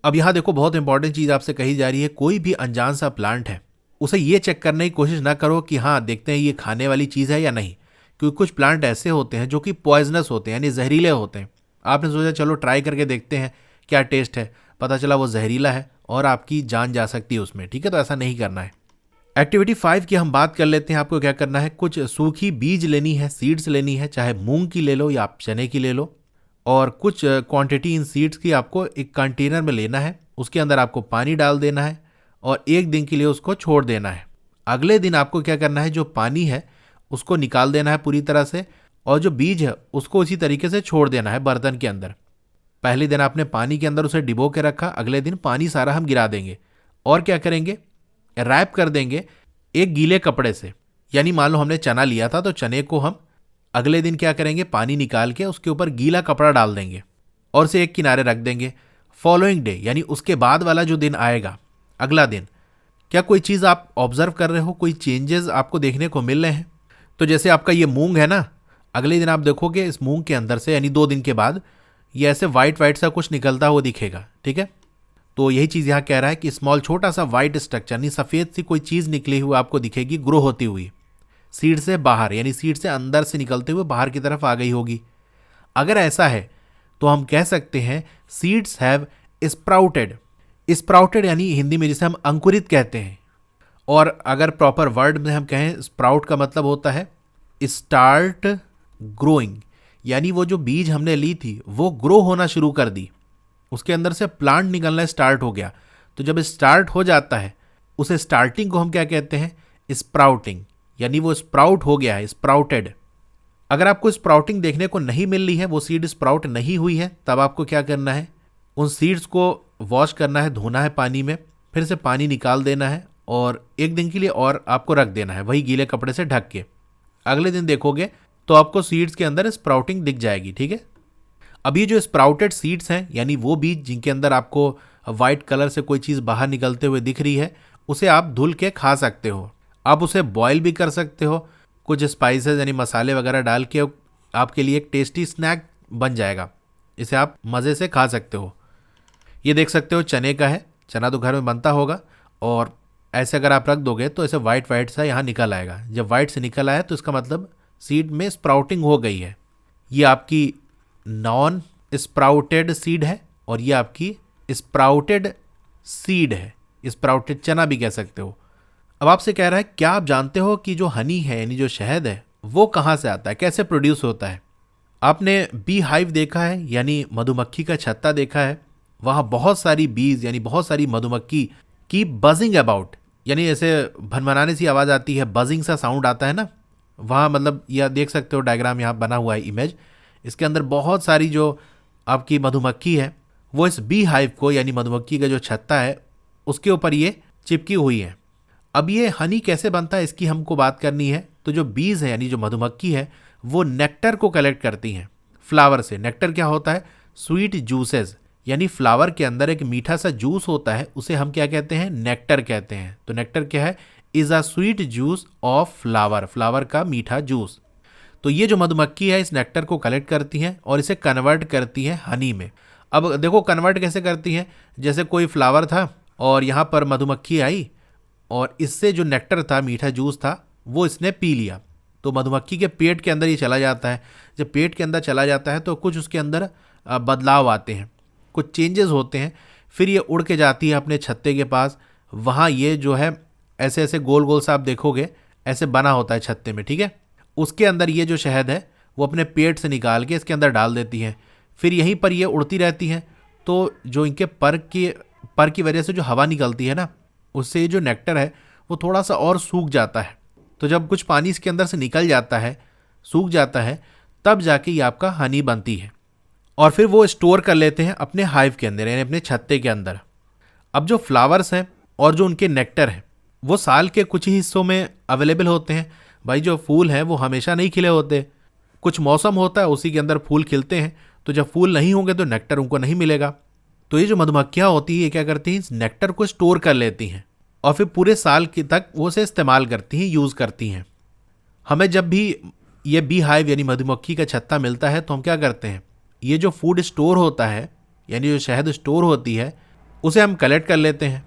अब यहाँ देखो, बहुत इंपॉर्टेंट चीज़ आपसे कही जा रही है, कोई भी अनजान सा प्लांट है उसे ये चेक करने की कोशिश ना करो कि हाँ देखते हैं ये खाने वाली चीज़ है या नहीं, क्योंकि कुछ प्लांट ऐसे होते हैं जो कि पॉइजनस होते हैं, यानी जहरीले होते हैं। आपने सोचा चलो ट्राई करके देखते हैं क्या टेस्ट है, पता चला वो जहरीला है और आपकी जान जा सकती है उसमें, ठीक है। तो ऐसा नहीं करना है। एक्टिविटी 5 की हम बात कर लेते हैं। आपको क्या करना है? कुछ सूखी बीज लेनी है, सीड्स लेनी है, चाहे मूंग की ले लो या आप चने की ले लो, और कुछ क्वांटिटी इन सीड्स की आपको एक कंटेनर में लेना है। उसके अंदर आपको पानी डाल देना है और 1 दिन के लिए उसको छोड़ देना है। अगले दिन आपको क्या करना है? जो पानी है उसको निकाल देना है पूरी तरह से, और जो बीज है उसको इसी तरीके से छोड़ देना है बर्तन के अंदर। पहले दिन आपने पानी के अंदर उसे डिबो के रखा, अगले दिन पानी सारा हम गिरा देंगे और क्या करेंगे? रैप कर देंगे एक गीले कपड़े से। यानी मान लो हमने चना लिया था, तो चने को हम अगले दिन क्या करेंगे? पानी निकाल के उसके ऊपर गीला कपड़ा डाल देंगे और उसे एक किनारे रख देंगे। फॉलोइंग डे यानी उसके बाद वाला जो दिन आएगा, अगला दिन, क्या कोई चीज़ आप ऑब्जर्व कर रहे हो? कोई चेंजेस आपको देखने को मिल रहे हैं? तो जैसे आपका ये मूंग है ना, अगले दिन आप देखोगे इस मूंग के अंदर से, यानी 2 दिन के बाद, ये ऐसे वाइट वाइट सा कुछ निकलता हुआ दिखेगा, ठीक है। तो यही चीज़ यहाँ कह रहा है कि स्मॉल, छोटा सा वाइट स्ट्रक्चर यानी सफ़ेद सी कोई चीज़ निकली हुई आपको दिखेगी, ग्रो होती हुई सीड से बाहर, यानी सीड से अंदर से निकलते हुए बाहर की तरफ आ गई होगी। अगर ऐसा है तो हम कह सकते हैं सीड्स हैव स्प्राउटेड। स्प्राउटेड यानी हिंदी में जिसे हम अंकुरित कहते हैं, और अगर प्रॉपर वर्ड में हम कहें, स्प्राउट का मतलब होता है स्टार्ट ग्रोइंग, यानी वो जो बीज हमने ली थी वो ग्रो होना शुरू कर दी, उसके अंदर से प्लांट निकलना स्टार्ट हो गया। तो जब स्टार्ट हो जाता है उसे स्टार्टिंग को हम क्या कहते हैं? स्प्राउटिंग, यानी वो स्प्राउट हो गया है, स्प्राउटेड। अगर आपको स्प्राउटिंग देखने को नहीं मिल रही है, वो सीड स्प्राउट नहीं हुई है, तब आपको क्या करना है? उन सीड्स को वॉश करना है, धोना है पानी में, फिर से पानी निकाल देना है और 1 दिन के लिए और आपको रख देना है, वही गीले कपड़े से ढक के। अगले दिन देखोगे तो आपको सीड्स के अंदर स्प्राउटिंग दिख जाएगी, ठीक है। अब ये जो स्प्राउटेड सीड्स हैं, यानी वो बीज जिनके अंदर आपको वाइट कलर से कोई चीज़ बाहर निकलते हुए दिख रही है, उसे आप धुल के खा सकते हो। आप उसे बॉयल भी कर सकते हो, कुछ स्पाइसेस यानी मसाले वगैरह डाल के आपके लिए एक टेस्टी स्नैक बन जाएगा। इसे आप मज़े से खा सकते हो। ये देख सकते हो चने का है, चना तो घर में बनता होगा, और ऐसे अगर आप रख दोगे तो ऐसे वाइट वाइट सा यहाँ निकल आएगा। जब वाइट से निकल आया तो इसका मतलब सीड में स्प्राउटिंग हो गई है। ये आपकी नॉन स्प्राउटेड सीड है और ये आपकी स्प्राउटेड सीड है, स्प्राउटेड चना भी कह सकते हो। अब आपसे कह रहा है क्या आप जानते हो कि जो हनी है यानी जो शहद है वो कहाँ से आता है, कैसे प्रोड्यूस होता है? आपने बी हाइव देखा है यानी मधुमक्खी का छत्ता देखा है। वहाँ बहुत सारी बीज यानी बहुत सारी मधुमक्खी की बजिंग अबाउट, यानी ऐसे भनभनाने सी आवाज़ आती है, बजिंग सा साउंड आता है ना। वहाँ मतलब यह देख सकते हो, डायग्राम यहाँ बना हुआ है, इमेज। इसके अंदर बहुत सारी जो आपकी मधुमक्खी है वो इस बी हाइव को यानी मधुमक्खी का जो छत्ता है उसके ऊपर ये चिपकी हुई है। अब ये हनी कैसे बनता है इसकी हमको बात करनी है। तो जो बीज है यानी जो मधुमक्खी है वो नेक्टर को कलेक्ट करती हैं फ्लावर से। नेक्टर क्या होता है? स्वीट जूसेस, यानी फ्लावर के अंदर एक मीठा सा जूस होता है, उसे हम क्या कहते हैं? नेक्टर कहते हैं। तो नेक्टर क्या है? Is a sweet juice of flower, flower का मीठा जूस। तो ये जो मधुमक्खी है इस नेक्टर को कलेक्ट करती हैं और इसे कन्वर्ट करती हैं हनी में। अब देखो कन्वर्ट कैसे करती हैं। जैसे कोई फ्लावर था और यहाँ पर मधुमक्खी आई और इससे जो नेक्टर था, मीठा जूस था, वो इसने पी लिया। तो मधुमक्खी के पेट के अंदर ये चला जाता है। जब पेट के अंदर चला जाता है तो कुछ उसके अंदर बदलाव आते हैं, कुछ चेंजेस होते हैं। फिर ये उड़ के जाती है अपने छत्ते के पास। वहाँ ये जो है ऐसे ऐसे गोल गोल सा आप देखोगे ऐसे बना होता है छत्ते में, ठीक है। उसके अंदर ये जो शहद है वो अपने पेट से निकाल के इसके अंदर डाल देती हैं। फिर यहीं पर ये उड़ती रहती हैं। तो जो इनके पर की वजह से जो हवा निकलती है ना, उससे ये जो नेक्टर है वो थोड़ा सा और सूख जाता है। तो जब कुछ पानी इसके अंदर से निकल जाता है, सूख जाता है, तब जाके ये आपका हनी बनती है। और फिर वो स्टोर कर लेते हैं अपने हाइव के अंदर यानी अपने छत्ते के अंदर। अब जो फ्लावर्स हैं और जो उनके नेक्टर हैं वो साल के कुछ ही हिस्सों में अवेलेबल होते हैं। भाई जो फूल हैं वो हमेशा नहीं खिले होते, कुछ मौसम होता है उसी के अंदर फूल खिलते हैं। तो जब फूल नहीं होंगे तो नेक्टर उनको नहीं मिलेगा। तो ये जो मधुमक्खियाँ होती है ये क्या करती हैं? इस नेक्टर को स्टोर कर लेती हैं और फिर पूरे साल के तक वो उसे इस्तेमाल करती हैं, यूज़ करती हैं। हमें जब भी ये बी हाइव यानी मधुमक्खी का छत्ता मिलता है तो हम क्या करते हैं? ये जो फूड स्टोर होता है यानी जो शहद स्टोर होती है उसे हम कलेक्ट कर लेते हैं।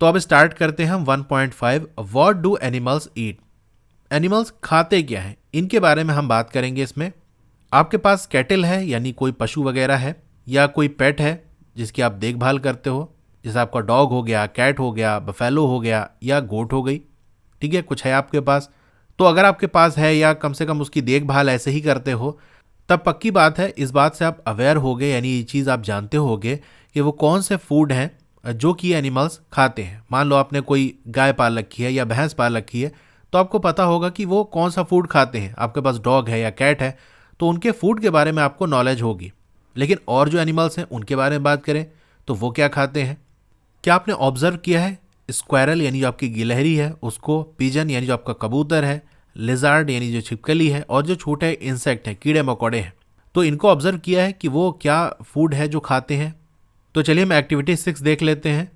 तो अब स्टार्ट करते हैं हम 1.5 what do animals eat. Animals खाते क्या हैं इनके बारे में हम बात करेंगे इसमें। आपके पास कैटल है यानी कोई पशु वगैरह है, या कोई पेट है जिसकी आप देखभाल करते हो, जैसे आपका डॉग हो गया, कैट हो गया, बफेलो हो गया या गोट हो गई, ठीक है, कुछ है आपके पास। तो अगर आपके पास है या कम से कम उसकी देखभाल ऐसे ही करते हो तब पक्की बात है इस बात से आप अवेयर होगे यानी ये चीज़ आप जानते होगे कि वो कौन से फूड हैं जो कि एनिमल्स खाते हैं। मान लो आपने कोई गाय पाल रखी है या भैंस पाल रखी है तो आपको पता होगा कि वो कौन सा फूड खाते हैं। आपके पास डॉग है या कैट है तो उनके फूड के बारे में आपको नॉलेज होगी। लेकिन और जो एनिमल्स हैं उनके बारे में बात करें तो वो क्या खाते हैं? क्या आपने ऑब्जर्व किया है? स्क्वायरल यानी जो आपकी गिलहरी है उसको, पिजन यानी जो आपका कबूतर है, लिजार्ड यानी जो छिपकली है, और जो छोटे इंसेक्ट हैं, कीड़े मकोड़े हैं, तो इनको ऑब्जर्व किया है कि वो क्या फूड है जो खाते हैं? तो चलिए हम एक्टिविटी 6 देख लेते हैं।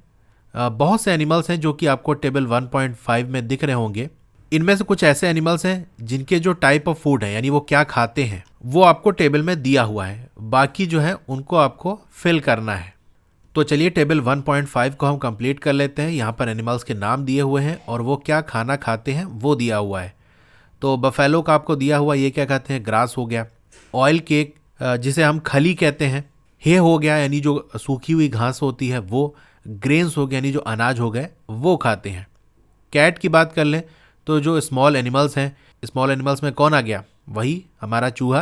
बहुत से एनिमल्स हैं जो कि आपको टेबल 1.5 में दिख रहे होंगे। इनमें से कुछ ऐसे एनिमल्स हैं जिनके जो टाइप ऑफ फूड है यानी वो क्या खाते हैं वो आपको टेबल में दिया हुआ है, बाकी जो है उनको आपको फिल करना है। तो चलिए टेबल 1.5 को हम कंप्लीट कर लेते हैं। यहाँ पर एनिमल्स के नाम दिए हुए हैं और वो क्या खाना खाते हैं वो दिया हुआ है। तो बफेलो का आपको दिया हुआ, ये क्या कहते हैं? ग्रास हो गया। ऑयल केक जिसे हम खली कहते हैं। हे हो गया यानी जो सूखी हुई घास होती है वो। ग्रेन्स हो गया यानी जो अनाज हो गए वो खाते हैं। कैट की बात कर लें तो जो स्मॉल एनिमल्स हैं, स्मॉल एनिमल्स में कौन आ गया? वही हमारा चूहा,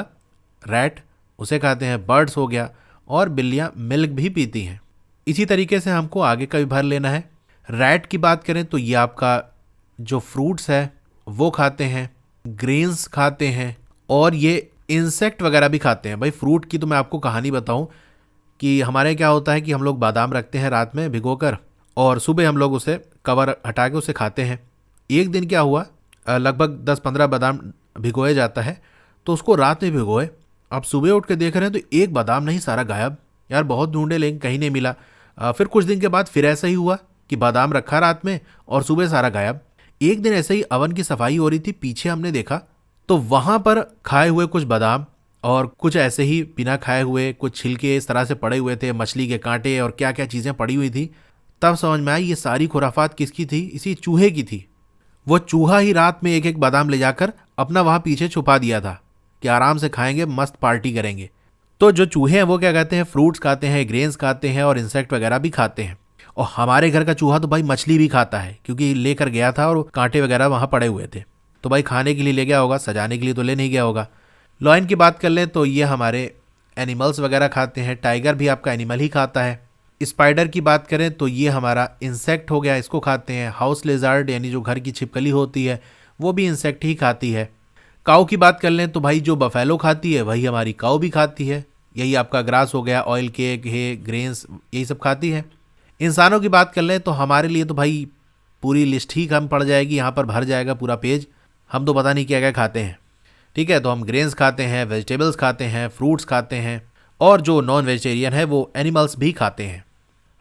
रैट, उसे खाते हैं। बर्ड्स हो गया, और बिल्लियाँ मिल्क भी पीती हैं। इसी तरीके से हमको आगे का भी भर लेना है। रैट की बात करें तो ये आपका जो फ्रूट्स है वो खाते हैं, ग्रेन्स खाते हैं, और ये इंसेक्ट वगैरह भी खाते हैं। भाई फ्रूट की तो मैं आपको कहानी बताऊं कि हमारे क्या होता है कि हम लोग बादाम रखते हैं रात में भिगोकर और सुबह हम लोग उसे कवर हटा के उसे खाते हैं। एक दिन क्या हुआ, लगभग 10-15 बादाम भिगोया जाता है तो उसको रात में भिगोए। अब सुबह उठ के देख रहे हैं तो एक बादाम नहीं, सारा गायब। यार बहुत ढूंढे लेकिन कहीं नहीं मिला। फिर कुछ दिन के बाद फिर ऐसा ही हुआ कि बादाम रखा रात में और सुबह सारा गायब। एक दिन ऐसे ही अवन की सफाई हो रही थी, पीछे हमने देखा तो वहाँ पर खाए हुए कुछ बादाम और कुछ ऐसे ही बिना खाए हुए कुछ छिलके इस तरह से पड़े हुए थे, मछली के कांटे और क्या क्या चीज़ें पड़ी हुई थी। तब समझ में आई ये सारी खुराफात किसकी थी? इसी चूहे की थी। वो चूहा ही रात में एक एक बादाम ले जाकर अपना वहाँ पीछे छुपा दिया था कि आराम से खाएंगे, मस्त पार्टी करेंगे। तो जो चूहे हैं वो क्या कहते हैं? फ्रूट्स खाते हैं, ग्रेन्स खाते हैं और इंसेक्ट वगैरह भी खाते हैं। और हमारे घर का चूहा तो भाई मछली भी खाता है, क्योंकि लेकर गया था और कांटे वगैरह वहाँ पड़े हुए थे। तो भाई खाने के लिए ले गया होगा, सजाने के लिए तो ले नहीं गया होगा। लॉयन की बात कर लें तो ये हमारे एनिमल्स वगैरह खाते हैं, टाइगर भी आपका एनिमल ही खाता है। स्पाइडर की बात करें तो ये हमारा इंसेक्ट हो गया, इसको खाते हैं। हाउस लेजर्ड यानी जो घर की छिपकली होती है वो भी इंसेक्ट ही खाती है। काऊ की बात कर लें तो भाई जो बफेलो खाती है वही हमारी काऊ भी खाती है, यही आपका ग्रास हो गया, ऑयल केक है, ग्रेन्स, यही सब खाती है। इंसानों की बात कर लें तो हमारे लिए तो भाई पूरी लिस्ट ही कम पड़ जाएगी, यहाँ पर भर जाएगा पूरा पेज, हम तो पता नहीं क्या क्या खाते हैं। ठीक है, तो हम ग्रेन्स खाते हैं, वेजिटेबल्स खाते हैं, फ्रूट्स खाते हैं, और जो नॉन वेजिटेरियन है वो एनिमल्स भी खाते हैं।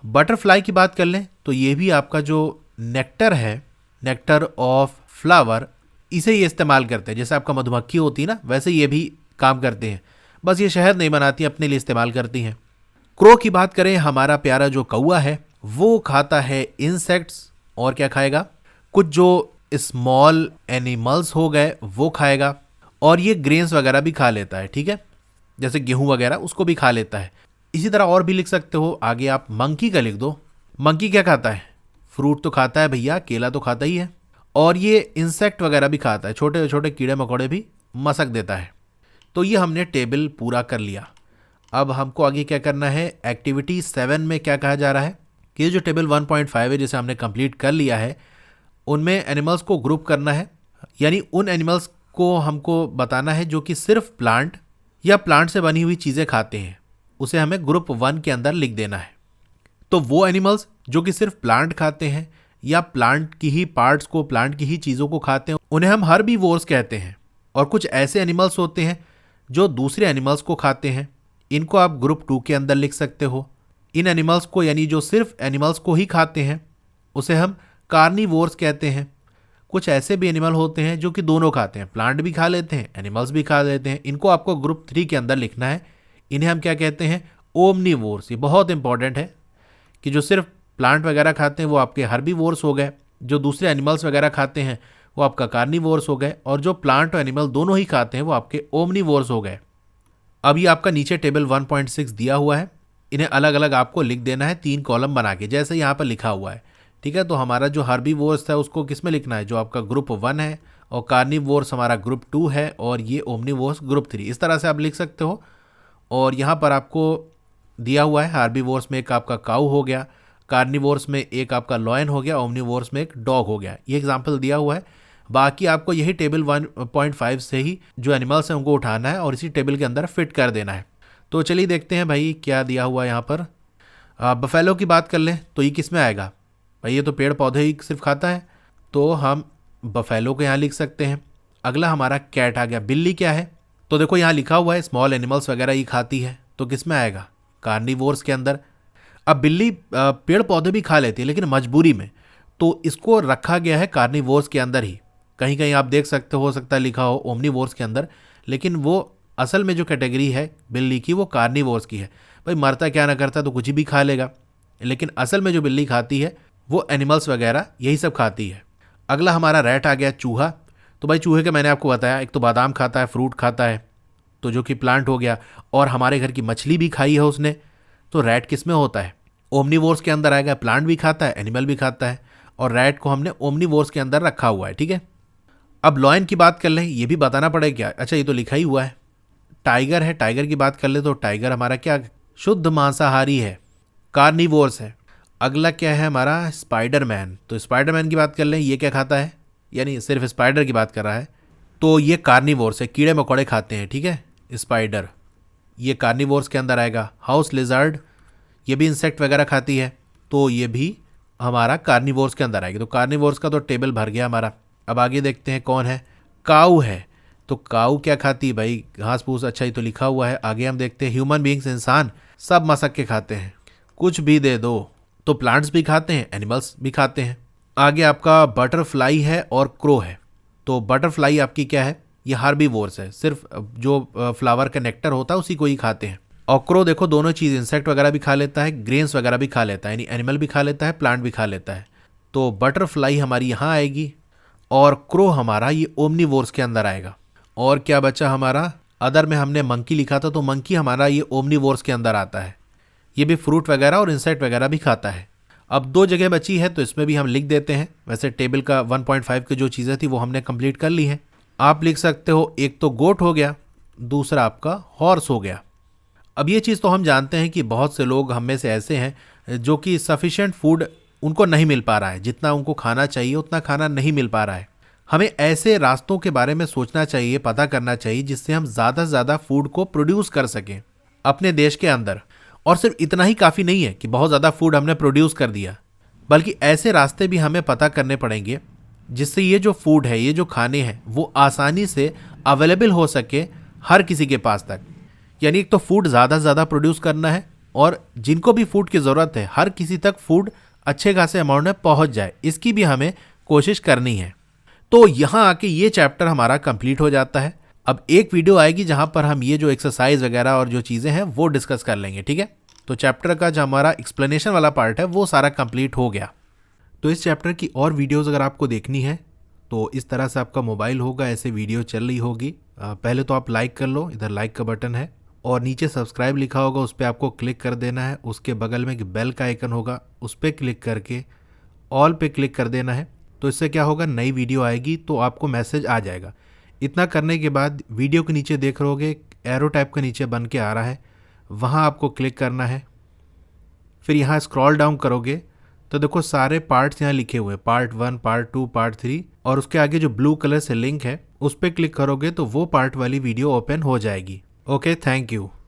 बटरफ्लाई की बात कर लें तो ये भी आपका जो नेक्टर है, नेक्टर ऑफ फ्लावर, इसे ये इस्तेमाल करते हैं। जैसे आपका मधुमक्खी होती है ना, वैसे ये भी काम करते हैं, बस ये शहद नहीं बनाती, अपने लिए इस्तेमाल करती हैं। क्रो की बात करें, हमारा प्यारा जो कौवा है वो खाता है इंसेक्ट्स, और क्या खाएगा, कुछ जो स्मॉल एनिमल्स हो गए वो खाएगा, और ये ग्रेन्स वगैरह भी खा लेता है। ठीक है, जैसे गेहूं वगैरह उसको भी खा लेता है। इसी तरह और भी लिख सकते हो, आगे आप मंकी का लिख दो। मंकी क्या खाता है, फ्रूट तो खाता है भैया, केला तो खाता ही है, और ये इंसेक्ट वगैरह भी खाता है, छोटे छोटे कीड़े मकोड़े भी मसक देता है। तो ये हमने टेबल पूरा कर लिया। अब हमको आगे क्या करना है, एक्टिविटी 7 में क्या कहा जा रहा है कि ये जो टेबल 1.5 है जिसे हमने कंप्लीट कर लिया है, उनमें एनिमल्स को ग्रुप करना है, यानी उन एनिमल्स को हमको बताना है जो कि सिर्फ प्लांट या प्लांट से बनी हुई चीज़ें खाते हैं, उसे हमें ग्रुप 1 के अंदर लिख देना है। तो वो एनिमल्स जो कि सिर्फ प्लांट खाते हैं या प्लांट की ही पार्ट्स को, प्लांट की ही चीज़ों को खाते हैं, उन्हें हम हर्बीवोर्स कहते हैं। और कुछ ऐसे एनिमल्स होते हैं जो दूसरे एनिमल्स को खाते हैं, इनको आप ग्रुप 2 के अंदर लिख सकते हो। इन एनिमल्स को, यानी जो सिर्फ एनिमल्स को ही खाते हैं, उसे हम कार्निवोर्स कहते हैं। कुछ ऐसे भी एनिमल होते हैं जो कि दोनों खाते हैं, प्लांट भी खा लेते हैं, एनिमल्स भी खा लेते हैं, इनको आपको ग्रुप 3 के अंदर लिखना है। इन्हें हम क्या कहते हैं, ओमनीवोर्स। ये बहुत इंपॉर्टेंट है कि जो सिर्फ प्लांट वगैरह खाते हैं वो आपके हर्बीवोर्स हो गए, जो दूसरे एनिमल्स वगैरह खाते हैं वो आपका कार्निवोर्स हो गए, और जो प्लांट और एनिमल दोनों ही खाते हैं वो आपके ओमनीवोर्स हो गए। अब ये आपका नीचे टेबल 1.6 दिया हुआ है, इन्हें अलग अलग आपको लिख देना है 3 कॉलम बना के, जैसे यहाँ पर लिखा हुआ है। ठीक है, तो हमारा जो हर्बीवोर्स है उसको किस में लिखना है, जो आपका ग्रुप 1 है, और कार्निवोर्स हमारा ग्रुप 2 है, और ये ओमनीवोर्स ग्रुप 3। इस तरह से आप लिख सकते हो। और यहाँ पर आपको दिया हुआ है, हार्बीवोर्स में एक आपका काऊ हो गया, कार्निवोर्स में एक आपका लॉयन हो गया, ओमनीवोर्स में एक डॉग हो गया। ये एग्जाम्पल दिया हुआ है। बाकी आपको यही टेबल 1.5 से ही जो एनिमल्स हैं उनको उठाना है और इसी टेबल के अंदर फिट कर देना है। तो चलिए देखते हैं भाई क्या दिया हुआ है यहाँ पर। बफेलो की बात कर लें तो ये किस में आएगा, भाई ये तो पेड़ पौधे ही सिर्फ खाता है, तो हम बफेलो को यहाँ लिख सकते हैं। अगला हमारा कैट आ गया। बिल्ली क्या है, तो देखो यहाँ लिखा हुआ है स्मॉल एनिमल्स वगैरह ही खाती है, तो किस में आएगा, कार्निवोर्स के अंदर। अब बिल्ली पेड़ पौधे भी खा लेती है लेकिन मजबूरी में, तो इसको रखा गया है कार्निवोर्स के अंदर ही। कहीं कहीं आप देख सकते हो सकता है लिखा हो ओमनीवोर्स के अंदर, लेकिन वो असल में जो कैटेगरी है बिल्ली की वो कार्निवोर्स की है। भाई मरता क्या ना करता तो कुछ भी खा लेगा, लेकिन असल में जो बिल्ली खाती है वो एनिमल्स वगैरह यही सब खाती है। अगला हमारा रैट आ गया, चूहा। तो भाई चूहे के मैंने आपको बताया, एक तो बादाम खाता है, फ्रूट खाता है, तो जो कि प्लांट हो गया, और हमारे घर की मछली भी खाई है उसने, तो रैट किस में होता है, ओमनीवोर्स के अंदर आएगा। प्लांट भी खाता है, एनिमल भी खाता है, और रैट को हमने ओमनीवोर्स के अंदर रखा हुआ है। ठीक है, अब लॉयन की बात कर लें, ये भी बताना पड़ेगा क्या, अच्छा ये तो लिखा ही हुआ है। टाइगर है, टाइगर की बात कर ले तो टाइगर हमारा क्या, शुद्ध मांसाहारी है, कार्निवोर्स है। अगला क्या है हमारा, स्पाइडरमैन। तो स्पाइडरमैन की बात कर लें, ये क्या खाता है, यानी सिर्फ स्पाइडर की बात कर रहा है, तो ये कार्निवोर्स है, कीड़े मकोड़े खाते हैं। ठीक है, स्पाइडर ये कार्निवोर्स के अंदर आएगा। हाउस लिजर्ड ये भी इंसेक्ट वगैरह खाती है, तो ये भी हमारा कार्निवोर्स के अंदर आएगी। तो कार्निवोर्स का तो टेबल भर गया हमारा। अब आगे देखते हैं कौन है, काऊ है। तो काऊ क्या खाती है भाई, घास फूस, अच्छा ही तो लिखा हुआ है। आगे हम देखते हैं ह्यूमन बींग्स, इंसान सब मसक के खाते हैं, कुछ भी दे दो, तो प्लांट्स भी खाते हैं, एनिमल्स भी खाते हैं। आगे आपका बटरफ्लाई है और क्रो है। तो बटरफ्लाई आपकी क्या है, ये हार्बीवोर्स है, सिर्फ जो फ्लावर का नेक्टर होता है उसी को ही खाते हैं। और क्रो देखो दोनों चीज़, इंसेक्ट वगैरह भी खा लेता है, ग्रेन्स वगैरह भी खा लेता है, यानी एनिमल भी खा लेता है, प्लांट भी खा लेता है। तो बटरफ्लाई हमारी यहाँ आएगी, और क्रो हमारा ये ओमनीवोर्स के अंदर आएगा। और क्या बचा हमारा, अदर में हमने मंकी लिखा था, तो मंकी हमारा ये ओमनीवोर्स के अंदर आता है, ये भी फ्रूट वगैरह और इंसेक्ट वगैरह भी खाता है। अब 2 जगह बची है तो इसमें भी हम लिख देते हैं। वैसे टेबल का 1.5 की जो चीज़ें थी वो हमने कंप्लीट कर ली हैं। आप लिख सकते हो, एक तो गोट हो गया, दूसरा आपका हॉर्स हो गया। अब ये चीज़ तो हम जानते हैं कि बहुत से लोग हम में से ऐसे हैं जो कि सफिशिएंट फूड उनको नहीं मिल पा रहा है, जितना उनको खाना चाहिए उतना खाना नहीं मिल पा रहा है। हमें ऐसे रास्तों के बारे में सोचना चाहिए, पता करना चाहिए जिससे हम ज़्यादा से ज़्यादा फूड को प्रोड्यूस कर सकें अपने देश के अंदर। और सिर्फ इतना ही काफ़ी नहीं है कि बहुत ज़्यादा फूड हमने प्रोड्यूस कर दिया, बल्कि ऐसे रास्ते भी हमें पता करने पड़ेंगे जिससे ये जो फूड है, ये जो खाने हैं, वो आसानी से अवेलेबल हो सके हर किसी के पास तक। यानी एक तो फूड ज़्यादा से ज़्यादा प्रोड्यूस करना है और जिनको भी फूड की ज़रूरत है हर किसी तक फूड अच्छे खासे अमाउंट में पहुंच जाए, इसकी भी हमें कोशिश करनी है। तो यहाँ आके ये चैप्टर हमारा कंप्लीट हो जाता है। अब एक वीडियो आएगी जहाँ पर हम ये जो एक्सरसाइज वगैरह और जो चीज़ें हैं वो डिस्कस कर लेंगे, ठीक है। तो चैप्टर का जो हमारा एक्सप्लेनेशन वाला पार्ट है वो सारा कंप्लीट हो गया। तो इस चैप्टर की और वीडियोज़ अगर आपको देखनी है तो इस तरह से आपका मोबाइल होगा, ऐसे वीडियो चल रही होगी। पहले तो आप लाइक कर लो, इधर लाइक का बटन है और नीचे सब्सक्राइब लिखा होगा, उस पर आपको क्लिक कर देना है। उसके बगल में एक बेल का आइकन होगा, उस पर क्लिक करके ऑल पे क्लिक कर देना है। तो इससे क्या होगा, नई वीडियो आएगी तो आपको मैसेज आ जाएगा। इतना करने के बाद वीडियो के नीचे देख रहोगे एरो टाइप के नीचे बन के आ रहा है, वहाँ आपको क्लिक करना है। फिर यहाँ स्क्रॉल डाउन करोगे तो देखो सारे पार्ट्स यहाँ लिखे हुए, पार्ट 1, पार्ट 2, पार्ट 3 और उसके आगे जो ब्लू कलर से लिंक है उस पर क्लिक करोगे तो वो पार्ट वाली वीडियो ओपन हो जाएगी। Okay, thank you.